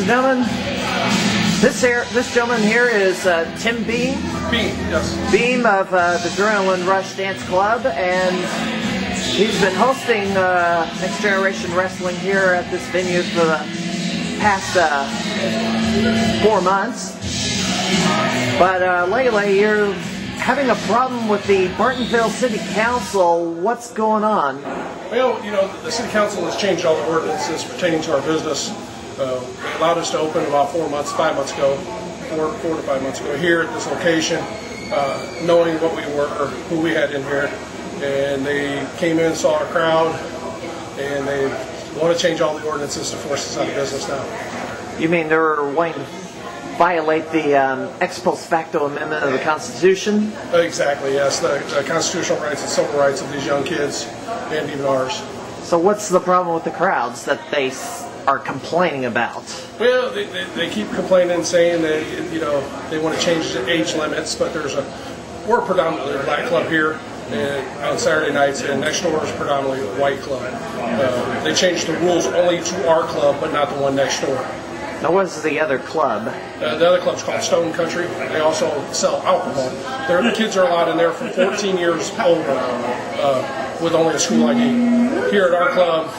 and gentlemen, this gentleman here is Tim Behm. Behm of the Adrenaline Rush Dance Club, and he's been hosting Next Generation Wrestling here at this venue for the past 4 months. But lately, you're having a problem with the Bartonville City Council. What's going on? Well, you know, the City Council has changed all the ordinances pertaining to our business. They allowed us to open about 5 months ago, 4 to 5 months ago, here at this location, knowing what we were, who we had in here. And they came in, saw our crowd, and they want to change all the ordinances to force us out of business now. You mean they're wanting to violate the ex post facto amendment of the Constitution? Exactly, yes. The constitutional rights and civil rights of these young kids, and even ours. So what's the problem with the crowds that they are complaining about? Well, they keep complaining, saying that, you know, they want to change the age limits, but we're predominantly a black club here, and on Saturday nights, and next door is predominantly a white club. They changed the rules only to our club, but not the one next door. Now, what is the other club? The other club's called Stone Country. They also sell alcohol. The kids are allowed in there from 14 years older with only a school ID. Here at our club,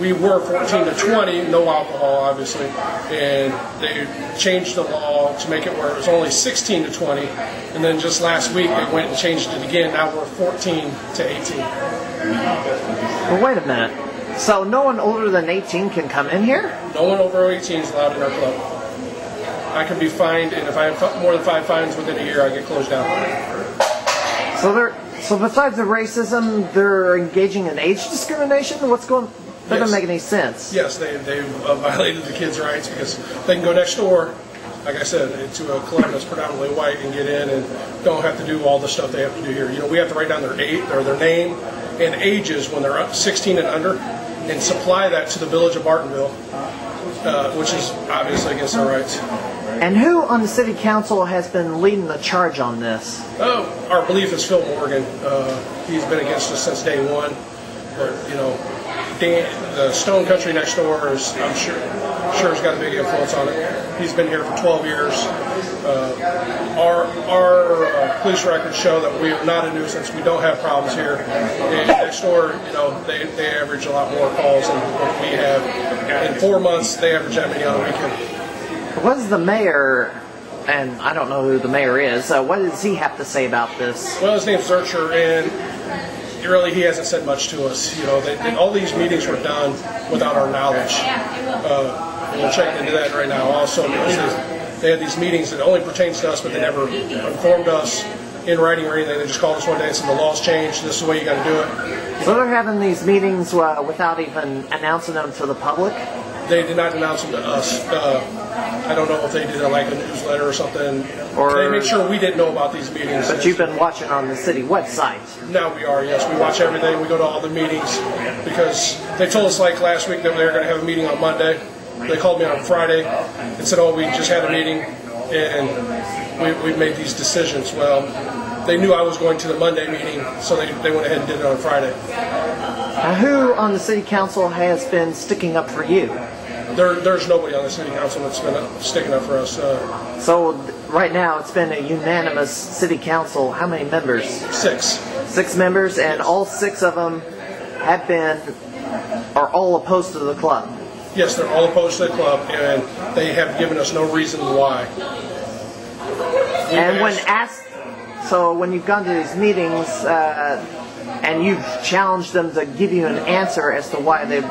we were 14 to 20, no alcohol, obviously, and they changed the law to make it where it was only 16 to 20, and then just last week they went and changed it again. Now we're 14 to 18. Well, wait a minute. So no one older than 18 can come in here? No one over 18 is allowed in our club. I can be fined, and if I have more than 5 fines within a year, I get closed down. So besides the racism, they're engaging in age discrimination? What's going on? That doesn't make any sense. Yes, they've violated the kids' rights because they can go next door, like I said, to a club that's predominantly white and get in and don't have to do all the stuff they have to do here. You know, we have to write down their name and ages when they're 16 and under, and supply that to the village of Bartonville, which is obviously against our rights. And who on the city council has been leading the charge on this? Our belief is Phil Morgan. He's been against us since day one. But, you know, the Stone Country next door is, I'm sure has got a big influence on it. He's been here for 12 years. Our police records show that we are not a nuisance. We don't have problems here. And next door, you know, they average a lot more calls than what we have. In 4 months, they average that many on a weekend. What does the mayor, and I don't know who the mayor is, what does he have to say about this? Well, his name's Zurcher, and really, he hasn't said much to us. You know, all these meetings were done without our knowledge. We're checking into that right now also, because they had these meetings that only pertains to us, but they never informed us in writing or anything. They just called us one day and said the law's changed, this is the way you got to do it. So they're having these meetings without even announcing them to the public? They did not announce them to us. I don't know if they did like a newsletter or something. Or they make sure we didn't know about these meetings. But you've been watching on the city website. Now we are, yes. We watch everything. We go to all the meetings because they told us like last week that they were going to have a meeting on Monday. They called me on Friday and said, oh, we just had a meeting and we've made these decisions. Well, they knew I was going to the Monday meeting, so they went ahead and did it on Friday. Now, who on the city council has been sticking up for you? There's nobody on the city council that's been sticking up for us. So right now it's been a unanimous city council. How many members? 6. 6 members, and all 6 of them are all opposed to the club. Yes, they're all opposed to the club, and they have given us no reason why. When you've gone to these meetings and you've challenged them to give you an answer as to why they're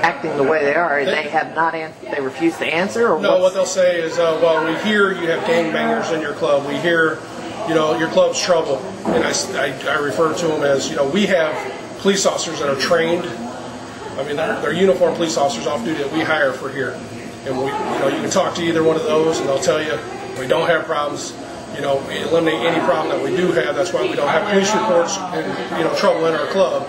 acting the way they are, they refuse to answer? Or no, what they'll say is, well, we hear you have gangbangers in your club. We hear, you know, your club's trouble. And I refer to them as, you know, we have police officers that are trained. I mean, they're uniformed police officers off duty that we hire for here. And you can talk to either one of those, and they'll tell you we don't have problems. You know, we eliminate any problem that we do have. That's why we don't have police reports and, you know, trouble in our club.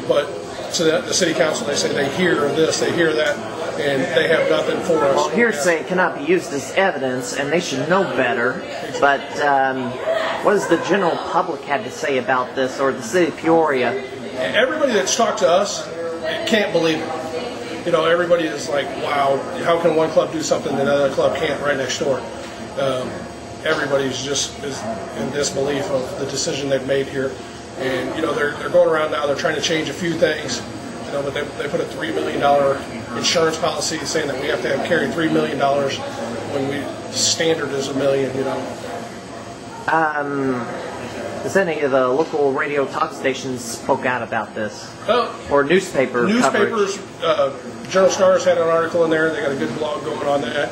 But to the city council, they say they hear this, they hear that, and they have nothing for us. Well, hearsay cannot be used as evidence, and they should know better. But what does the general public have to say about this, or the city of Peoria? Everybody that's talked to us can't believe it. you know, everybody is like, wow, how can one club do something that another club can't right next door? Everybody's just is in disbelief of the decision they've made here. And, you know, they're going around now, they're trying to change a few things, you know, but they put a $3 million insurance policy saying that we have to carry $3 million when standard is $1 million, you know. Does any of the local radio talk stations spoke out about this? Or newspapers, coverage? Journal Star's had an article in there. They got a good blog going on that.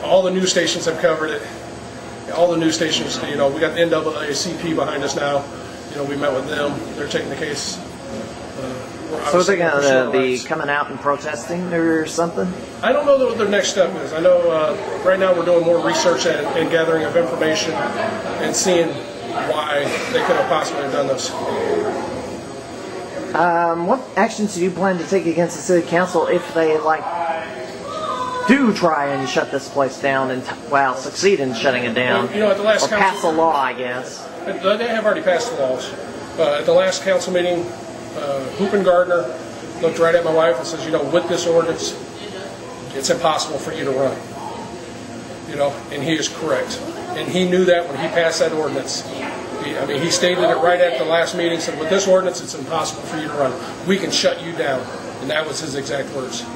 All the news stations have covered it. All the news stations, you know, we got the NAACP behind us now. You know, we met with them. They're taking the case. So they're going to be coming out and protesting or something? I don't know what their next step is. I know right now we're doing more research and gathering of information and seeing why they could have possibly done this. What actions do you plan to take against the city council if they do try and shut this place down and succeed in shutting it down? Well, you know, at the last or pass a law, I guess. They have already passed the laws. At the last council meeting, Hoop and Gardner looked right at my wife and says, you know, with this ordinance, it's impossible for you to run. You know, and he is correct. And he knew that when he passed that ordinance. He stated it right at the last meeting, said, with this ordinance, it's impossible for you to run. We can shut you down. And that was his exact words.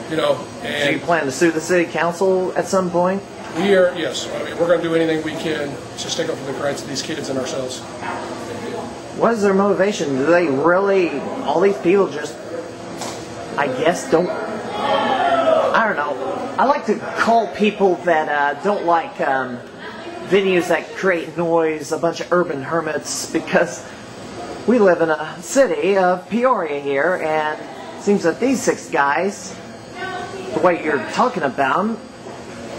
You know, and so you plan to sue the city council at some point? Yes. I mean, we're going to do anything we can to stick up for the rights of these kids and ourselves. What is their motivation? Do they really, all these people just, I guess, don't, I don't know. I like to call people that don't like venues that create noise a bunch of urban hermits, because we live in a city of Peoria here, and it seems that these 6 guys, the way you're talking about them,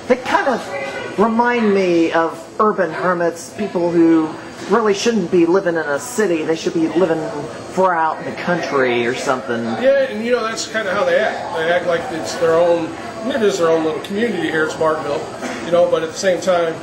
they kind of remind me of urban hermits, people who really shouldn't be living in a city. They should be living far out in the country or something. Yeah, and you know, that's kind of how they act. They act like it's their own, and it is their own little community here. It's Bartonville, you know, but at the same time,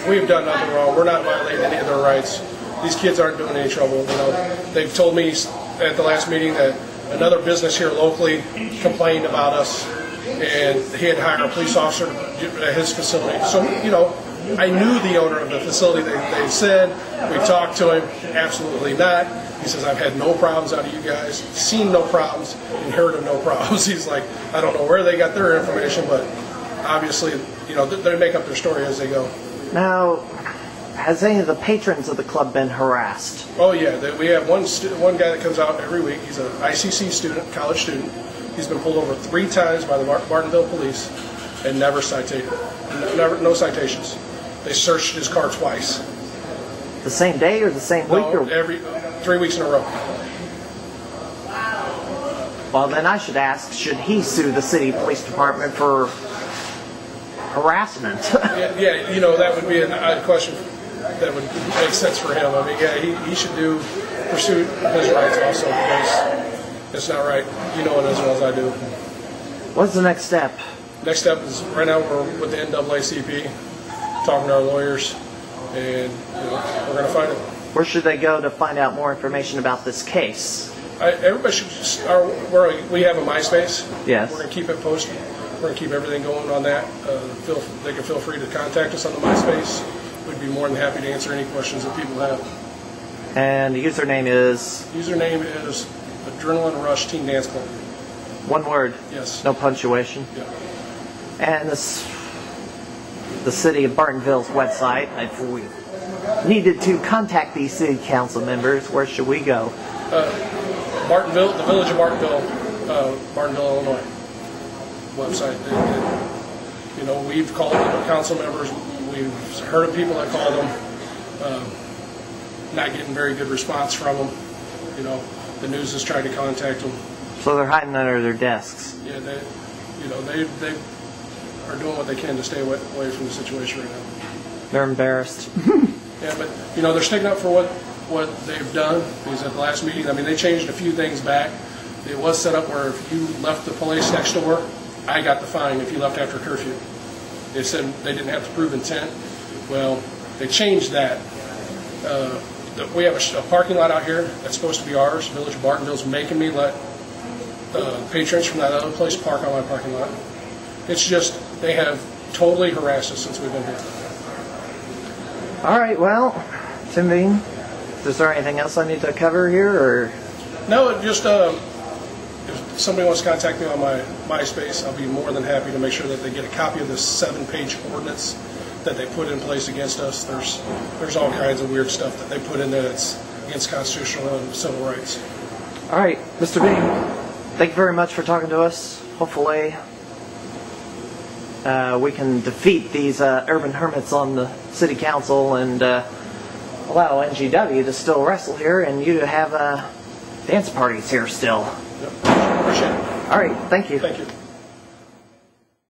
we've done nothing wrong. We're not violating any of their rights. These kids aren't doing any trouble, you know. They've told me at the last meeting that another business here locally complained about us, and he had hired a police officer at his facility. So, you know, I knew the owner of the facility. They said, we talked to him, absolutely not. He says, I've had no problems out of you guys, seen no problems, and heard of no problems. He's like, I don't know where they got their information, but obviously, you know, they make up their story as they go. Now, has any of the patrons of the club been harassed? Oh, yeah. We have one guy that comes out every week. He's an ICC student, college student. He's been pulled over 3 times by the Bartonville police and never cited. No citations. They searched his car twice. The same day or the same week? No, every 3 weeks in a row. Well, then I should ask, should he sue the city police department for harassment? yeah, you know, that would be a question that would make sense for him. I mean, yeah, he should pursue his rights also, because it's not right. You know it as well as I do. What's the next step? Next step is, right now we're with the NAACP, talking to our lawyers, and you know, we're going to fight it. Where should they go to find out more information about this case? Everybody should we have a MySpace. Yes. We're going to keep it posted. We're going to keep everything going on that. They can feel free to contact us on the MySpace. We'd be more than happy to answer any questions that people have. And the username is? Username is Adrenaline Rush Teen Dance Club. One word? Yes. No punctuation? Yeah. And the city of Bartonville's website, if we needed to contact these city council members, where should we go? Bartonville, the village of Bartonville, Bartonville, Illinois website. You know, we've called the council members. We've heard of people that called them, not getting very good response from them. You know, the news has tried to contact them. So they're hiding under their desks. Yeah, they are doing what they can to stay away from the situation right now. They're embarrassed. Yeah, but you know, they're sticking up for what they've done. Because at the last meeting, I mean, they changed a few things back. It was set up where if you left the place next door, I got the fine if you left after curfew. They said they didn't have to prove intent. Well, they changed that. We have a parking lot out here that's supposed to be ours. Village of Bartonville's making me let patrons from that other place park on my parking lot. It's just, they have totally harassed us since we've been here. All right, well, Tim Behm, is there anything else I need to cover here, or? No, just if somebody wants to contact me on my MySpace, I'll be more than happy to make sure that they get a copy of this 7-page ordinance that they put in place against us. There's all kinds of weird stuff that they put in there that's against constitutional and civil rights. All right, Mr. Behm, thank you very much for talking to us. Hopefully we can defeat these urban hermits on the city council and allow NGW to still wrestle here and you to have dance parties here still. Yep. Appreciate it. All right, thank you. Thank you.